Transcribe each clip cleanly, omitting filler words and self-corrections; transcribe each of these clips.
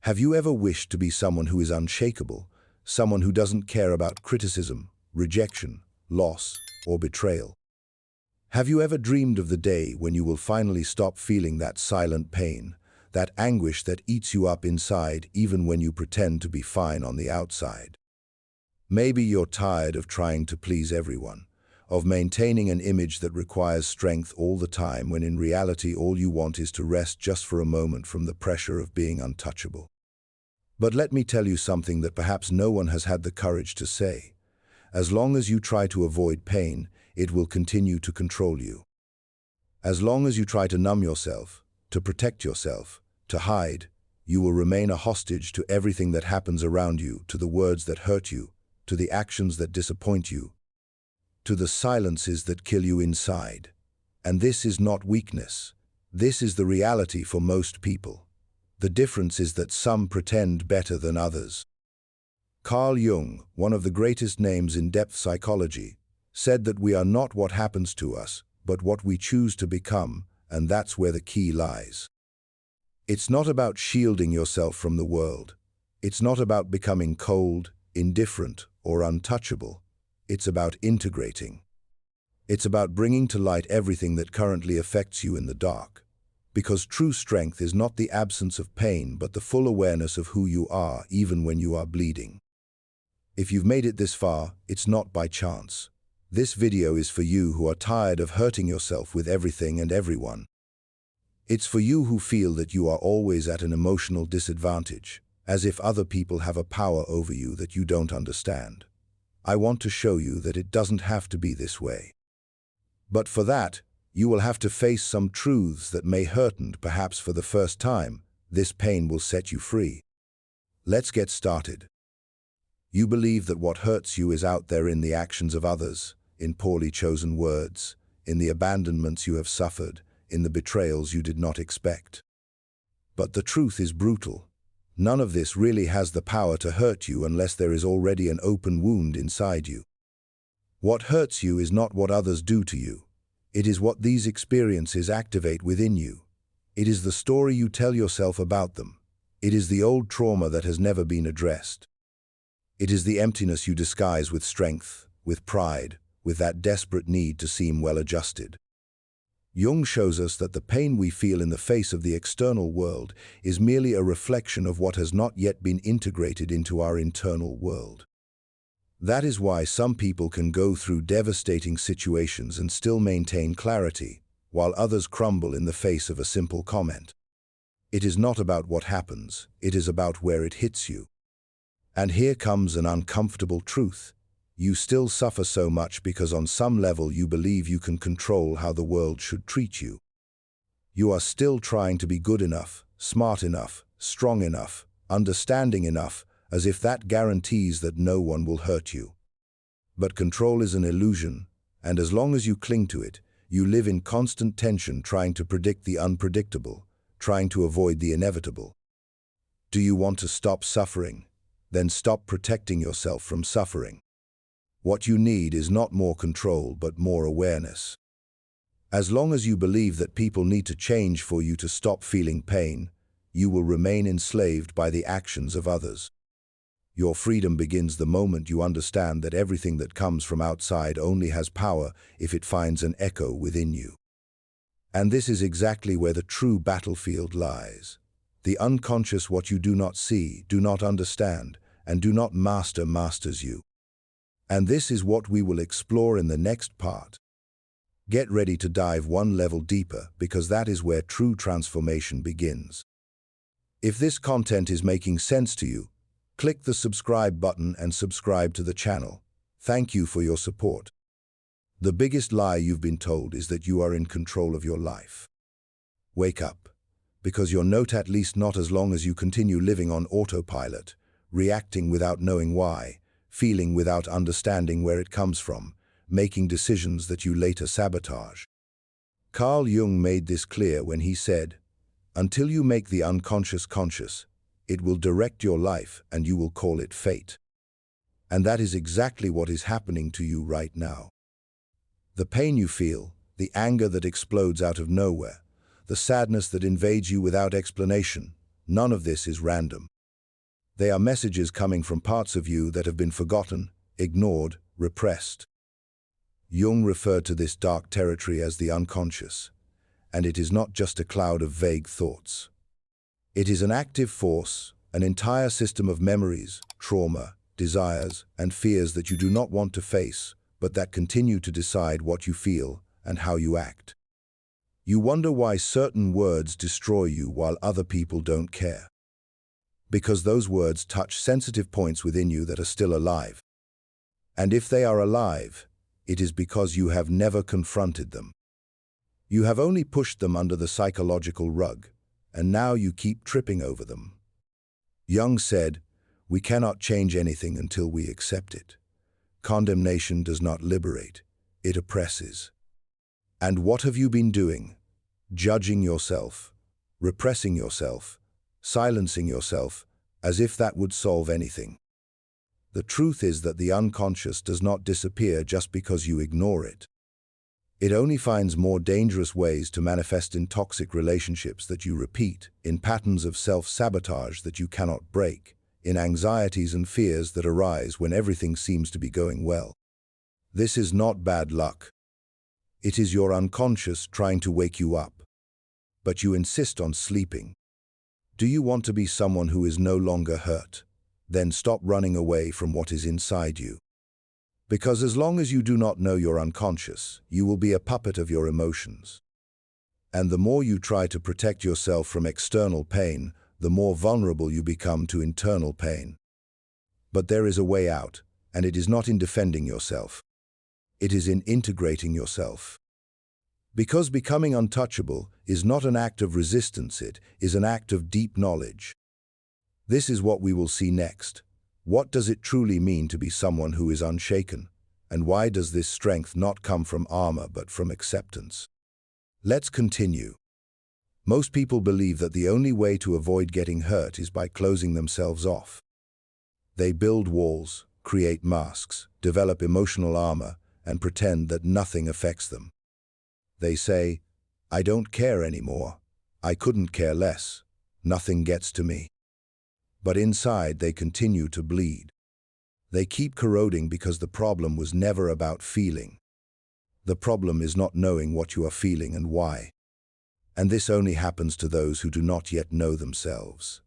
Have you ever wished to be someone who is unshakable, someone who doesn't care about criticism, rejection, loss, or betrayal? Have you ever dreamed of the day when you will finally stop feeling that silent pain, that anguish that eats you up inside even when you pretend to be fine on the outside? Maybe you're tired of trying to please everyone, of maintaining an image that requires strength all the time when in reality all you want is to rest just for a moment from the pressure of being untouchable. But let me tell you something that perhaps no one has had the courage to say. As long as you try to avoid pain, it will continue to control you. As long as you try to numb yourself, to protect yourself, to hide, you will remain a hostage to everything that happens around you, to the words that hurt you, to the actions that disappoint you, to the silences that kill you inside. And this is not weakness. This is the reality for most people. The difference is that some pretend better than others. Carl Jung, one of the greatest names in depth psychology, said that we are not what happens to us, but what we choose to become, and that's where the key lies. It's not about shielding yourself from the world. It's not about becoming cold, indifferent, or untouchable. It's about integrating. It's about bringing to light everything that currently affects you in the dark. Because true strength is not the absence of pain, but the full awareness of who you are, even when you are bleeding. If you've made it this far, it's not by chance. This video is for you who are tired of hurting yourself with everything and everyone. It's for you who feel that you are always at an emotional disadvantage, as if other people have a power over you that you don't understand. I want to show you that it doesn't have to be this way. But for that, you will have to face some truths that may hurt, and perhaps for the first time, this pain will set you free. Let's get started. You believe that what hurts you is out there in the actions of others, in poorly chosen words, in the abandonments you have suffered, in the betrayals you did not expect. But the truth is brutal. None of this really has the power to hurt you unless there is already an open wound inside you. What hurts you is not what others do to you. It is what these experiences activate within you. It is the story you tell yourself about them. It is the old trauma that has never been addressed. It is the emptiness you disguise with strength, with pride, with that desperate need to seem well-adjusted. Jung shows us that the pain we feel in the face of the external world is merely a reflection of what has not yet been integrated into our internal world. That is why some people can go through devastating situations and still maintain clarity, while others crumble in the face of a simple comment. It is not about what happens, it is about where it hits you. And here comes an uncomfortable truth. You still suffer so much because on some level you believe you can control how the world should treat you. You are still trying to be good enough, smart enough, strong enough, understanding enough, as if that guarantees that no one will hurt you. But control is an illusion, and as long as you cling to it, you live in constant tension trying to predict the unpredictable, trying to avoid the inevitable. Do you want to stop suffering? Then stop protecting yourself from suffering. What you need is not more control, but more awareness. As long as you believe that people need to change for you to stop feeling pain, you will remain enslaved by the actions of others. Your freedom begins the moment you understand that everything that comes from outside only has power if it finds an echo within you. And this is exactly where the true battlefield lies. The unconscious, what you do not see, do not understand, and do not master, masters you. And this is what we will explore in the next part. Get ready to dive one level deeper, because that is where true transformation begins. If this content is making sense to you, click the subscribe button and subscribe to the channel. Thank you for your support. The biggest lie you've been told is that you are in control of your life. Wake up, because you're not, at least not as long as you continue living on autopilot, reacting without knowing why, feeling without understanding where it comes from, making decisions that you later sabotage. Carl Jung made this clear when he said, "Until you make the unconscious conscious, it will direct your life and you will call it fate." And that is exactly what is happening to you right now. The pain you feel, the anger that explodes out of nowhere, the sadness that invades you without explanation, none of this is random. They are messages coming from parts of you that have been forgotten, ignored, repressed. Jung referred to this dark territory as the unconscious, and it is not just a cloud of vague thoughts. It is an active force, an entire system of memories, trauma, desires, and fears that you do not want to face, but that continue to decide what you feel and how you act. You wonder why certain words destroy you while other people don't care. Because those words touch sensitive points within you that are still alive. And if they are alive, it is because you have never confronted them. You have only pushed them under the psychological rug, and now you keep tripping over them. Jung said, "We cannot change anything until we accept it. Condemnation does not liberate, it oppresses." And what have you been doing? Judging yourself, repressing yourself, silencing yourself, as if that would solve anything. The truth is that the unconscious does not disappear just because you ignore it. It only finds more dangerous ways to manifest in toxic relationships that you repeat, in patterns of self-sabotage that you cannot break, in anxieties and fears that arise when everything seems to be going well. This is not bad luck. It is your unconscious trying to wake you up. But you insist on sleeping. Do you want to be someone who is no longer hurt? Then stop running away from what is inside you. Because as long as you do not know your unconscious, you will be a puppet of your emotions. And the more you try to protect yourself from external pain, the more vulnerable you become to internal pain. But there is a way out, and it is not in defending yourself. It is in integrating yourself. Because becoming untouchable is not an act of resistance, it is an act of deep knowledge. This is what we will see next. What does it truly mean to be someone who is unshaken? And why does this strength not come from armor but from acceptance? Let's continue. Most people believe that the only way to avoid getting hurt is by closing themselves off. They build walls, create masks, develop emotional armor, and pretend that nothing affects them. They say, "I don't care anymore. I couldn't care less. Nothing gets to me." But inside, they continue to bleed. They keep corroding because the problem was never about feeling. The problem is not knowing what you are feeling and why. And this only happens to those who do not yet know themselves.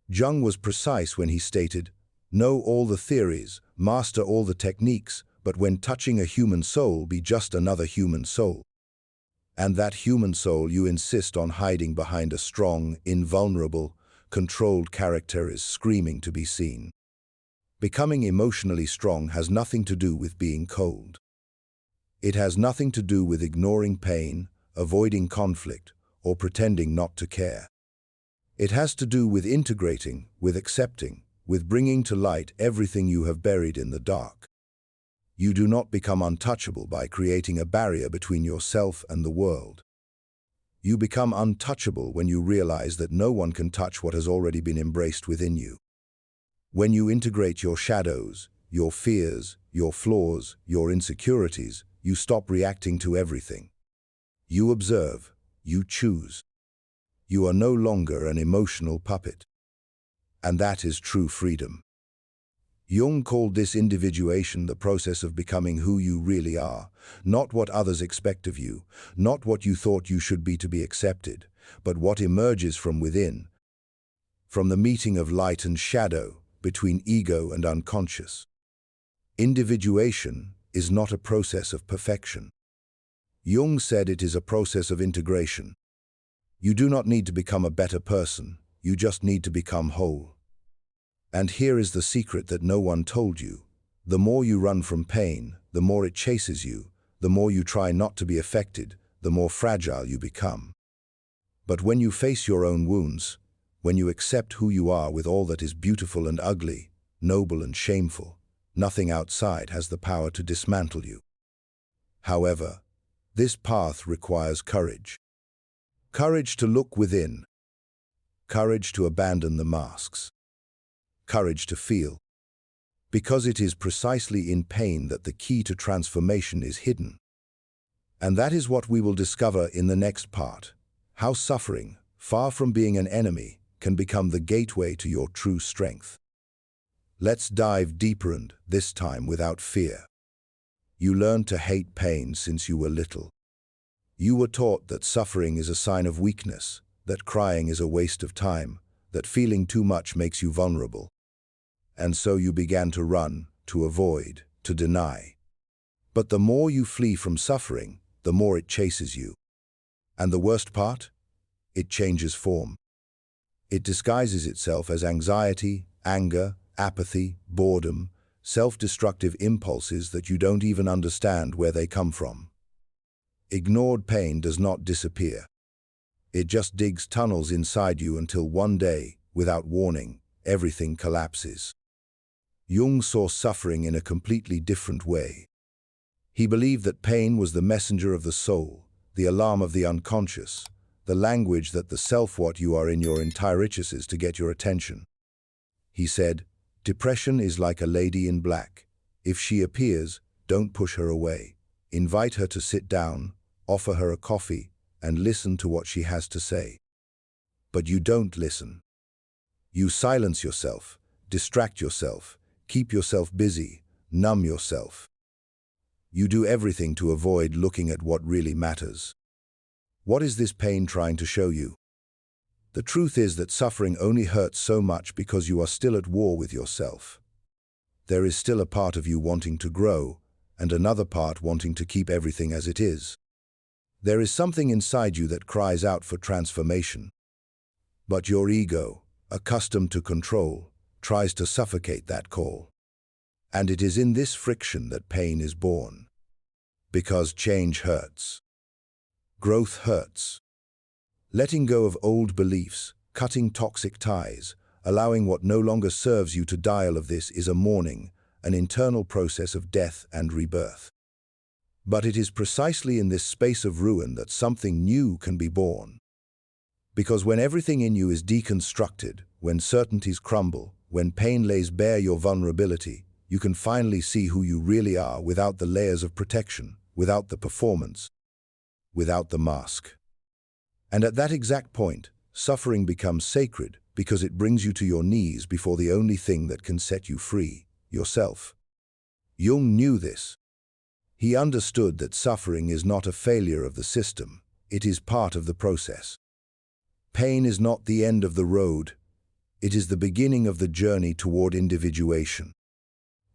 Jung was precise when he stated, "Know all the theories, master all the techniques, but when touching a human soul, be just another human soul." And that human soul you insist on hiding behind a strong, invulnerable, controlled character is screaming to be seen. Becoming emotionally strong has nothing to do with being cold. It has nothing to do with ignoring pain, avoiding conflict, or pretending not to care. It has to do with integrating, with accepting, with bringing to light everything you have buried in the dark. You do not become untouchable by creating a barrier between yourself and the world. You become untouchable when you realize that no one can touch what has already been embraced within you. When you integrate your shadows, your fears, your flaws, your insecurities, you stop reacting to everything. You observe, you choose. You are no longer an emotional puppet. And that is true freedom. Jung called this individuation the process of becoming who you really are, not what others expect of you, not what you thought you should be to be accepted, but what emerges from within, from the meeting of light and shadow, between ego and unconscious. Individuation is not a process of perfection. Jung said it is a process of integration. You do not need to become a better person, you just need to become whole. And here is the secret that no one told you. The more you run from pain, the more it chases you, the more you try not to be affected, the more fragile you become. But when you face your own wounds, when you accept who you are with all that is beautiful and ugly, noble and shameful, nothing outside has the power to dismantle you. However, this path requires courage. Courage to look within. Courage to abandon the masks. Courage to feel. Because it is precisely in pain that the key to transformation is hidden. And that is what we will discover in the next part. How suffering, far from being an enemy, can become the gateway to your true strength. Let's dive deeper, and this time without fear. You learned to hate pain since you were little. You were taught that suffering is a sign of weakness, that crying is a waste of time, that feeling too much makes you vulnerable. And so you began to run, to avoid, to deny. But the more you flee from suffering, the more it chases you. And the worst part? It changes form. It disguises itself as anxiety, anger, apathy, boredom, self-destructive impulses that you don't even understand where they come from. Ignored pain does not disappear. It just digs tunnels inside you until one day, without warning, everything collapses. Jung saw suffering in a completely different way. He believed that pain was the messenger of the soul, the alarm of the unconscious, the language that the self-what you are in your entire riches to get your attention. He said, "Depression is like a lady in black. If she appears, don't push her away. Invite her to sit down, offer her a coffee, and listen to what she has to say." But you don't listen. You silence yourself, distract yourself, keep yourself busy, numb yourself. You do everything to avoid looking at what really matters. What is this pain trying to show you? The truth is that suffering only hurts so much because you are still at war with yourself. There is still a part of you wanting to grow, and another part wanting to keep everything as it is. There is something inside you that cries out for transformation. But your ego, accustomed to control, tries to suffocate that call. And it is in this friction that pain is born. Because change hurts. Growth hurts. Letting go of old beliefs, cutting toxic ties, allowing what no longer serves you to die of this is a mourning, an internal process of death and rebirth. But it is precisely in this space of ruin that something new can be born. Because when everything in you is deconstructed, when certainties crumble, when pain lays bare your vulnerability, you can finally see who you really are without the layers of protection, without the performance, without the mask. And at that exact point, suffering becomes sacred because it brings you to your knees before the only thing that can set you free, yourself. Jung knew this. He understood that suffering is not a failure of the system, it is part of the process. Pain is not the end of the road, it is the beginning of the journey toward individuation.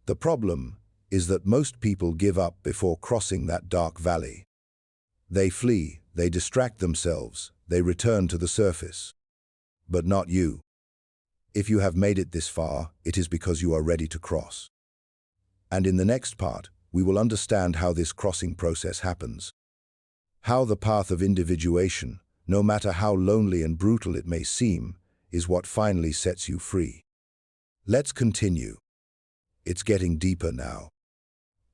The problem is that most people give up before crossing that dark valley. They flee, they distract themselves, they return to the surface. But not you. If you have made it this far, it is because you are ready to cross. And in the next part, we will understand how this crossing process happens. How the path of individuation, no matter how lonely and brutal it may seem, is what finally sets you free. Let's continue. It's getting deeper now.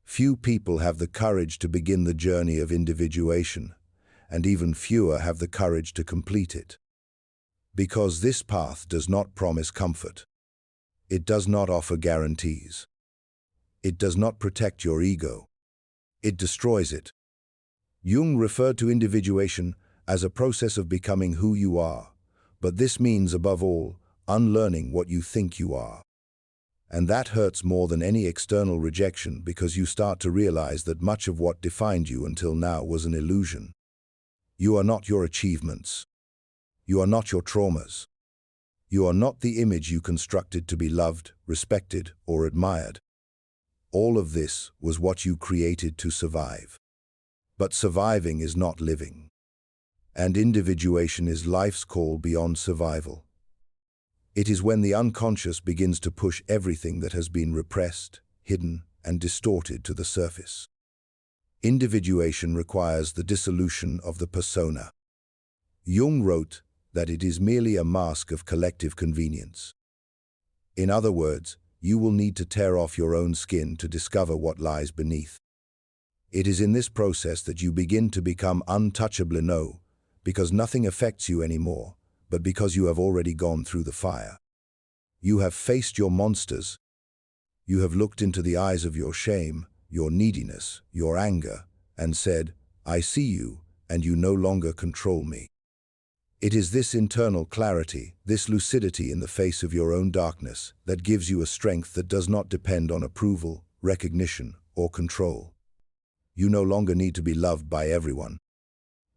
Few people have the courage to begin the journey of individuation, and even fewer have the courage to complete it. Because this path does not promise comfort. It does not offer guarantees. It does not protect your ego. It destroys it. Jung referred to individuation as a process of becoming who you are, but this means, above all, unlearning what you think you are. And that hurts more than any external rejection because you start to realize that much of what defined you until now was an illusion. You are not your achievements. You are not your traumas. You are not the image you constructed to be loved, respected, or admired. All of this was what you created to survive. But surviving is not living. And individuation is life's call beyond survival. It is when the unconscious begins to push everything that has been repressed, hidden, and distorted to the surface. Individuation requires the dissolution of the persona. Jung wrote that it is merely a mask of collective convenience. In other words, you will need to tear off your own skin to discover what lies beneath. It is in this process that you begin to become untouchable, no, because nothing affects you anymore, but because you have already gone through the fire. You have faced your monsters. You have looked into the eyes of your shame, your neediness, your anger, and said, "I see you, and you no longer control me." It is this internal clarity, this lucidity in the face of your own darkness, that gives you a strength that does not depend on approval, recognition, or control. You no longer need to be loved by everyone.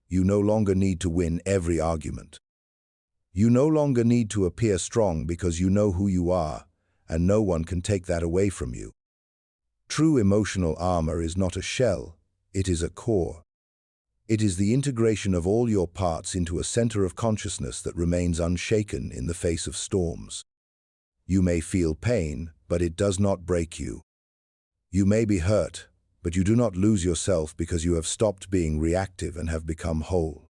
You no longer need to win every argument. You no longer need to appear strong because you know who you are, and no one can take that away from you. True emotional armor is not a shell, it is a core. It is the integration of all your parts into a center of consciousness that remains unshaken in the face of storms. You may feel pain, but it does not break you. You may be hurt, but you do not lose yourself because you have stopped being reactive and have become whole.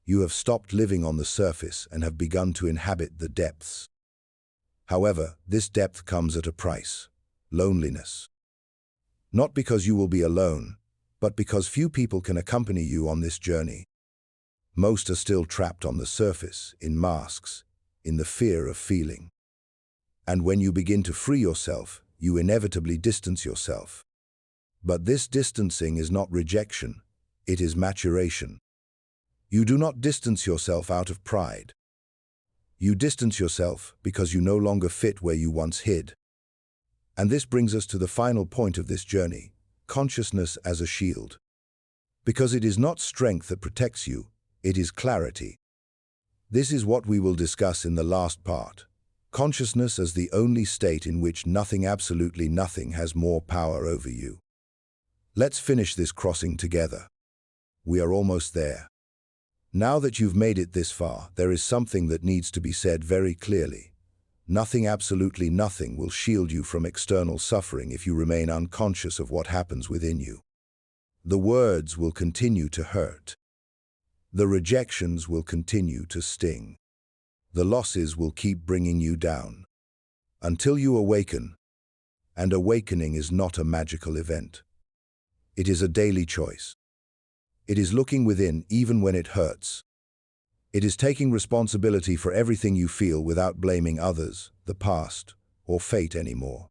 You have stopped living on the surface and have begun to inhabit the depths. However, this depth comes at a price: loneliness. Not because you will be alone, but because few people can accompany you on this journey. Most are still trapped on the surface, in masks, in the fear of feeling. And when you begin to free yourself, you inevitably distance yourself. But this distancing is not rejection, it is maturation. You do not distance yourself out of pride. You distance yourself because you no longer fit where you once hid. And this brings us to the final point of this journey: consciousness as a shield. Because it is not strength that protects you, it is clarity. This is what we will discuss in the last part: consciousness as the only state in which nothing, absolutely nothing, has more power over you. Let's finish this crossing together. We are almost there. Now that you've made it this far, there is something that needs to be said very clearly. Nothing, absolutely nothing, will shield you from external suffering if you remain unconscious of what happens within you. The words will continue to hurt. The rejections will continue to sting. The losses will keep bringing you down. Until you awaken. And awakening is not a magical event. It is a daily choice. It is looking within even when it hurts. It is taking responsibility for everything you feel without blaming others, the past, or fate anymore.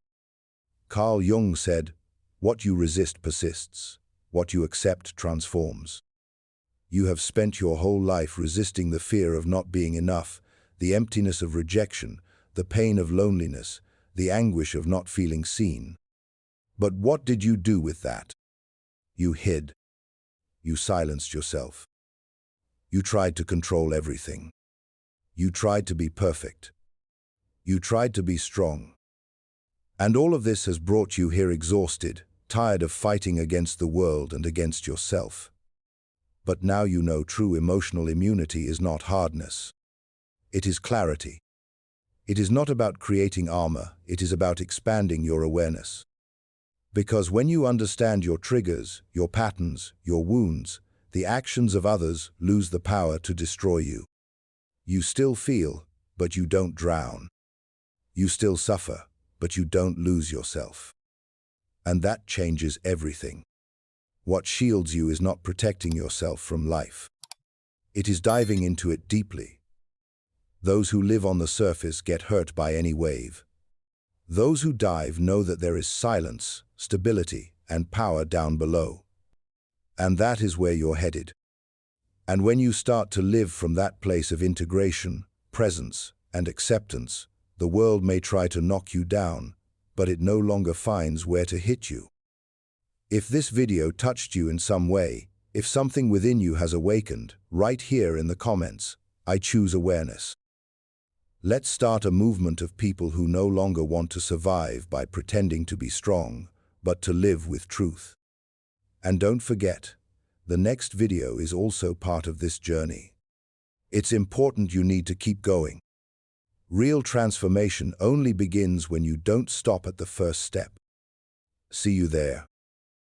Carl Jung said, "What you resist persists. What you accept transforms." You have spent your whole life resisting the fear of not being enough, the emptiness of rejection, the pain of loneliness, the anguish of not feeling seen. But what did you do with that? You hid. You silenced yourself. You tried to control everything. You tried to be perfect. You tried to be strong. And all of this has brought you here exhausted, tired of fighting against the world and against yourself. But now you know true emotional immunity is not hardness. It is clarity. It is not about creating armor, it is about expanding your awareness. Because when you understand your triggers, your patterns, your wounds, the actions of others lose the power to destroy you. You still feel, but you don't drown. You still suffer, but you don't lose yourself. And that changes everything. What shields you is not protecting yourself from life. It is diving into it deeply. Those who live on the surface get hurt by any wave. Those who dive know that there is silence, stability, and power down below. And that is where you're headed. And when you start to live from that place of integration, presence, and acceptance, the world may try to knock you down, but it no longer finds where to hit you. If this video touched you in some way, if something within you has awakened, write here in the comments, "I choose awareness." Let's start a movement of people who no longer want to survive by pretending to be strong, but to live with truth. And don't forget, the next video is also part of this journey. It's important you need to keep going. Real transformation only begins when you don't stop at the first step. See you there.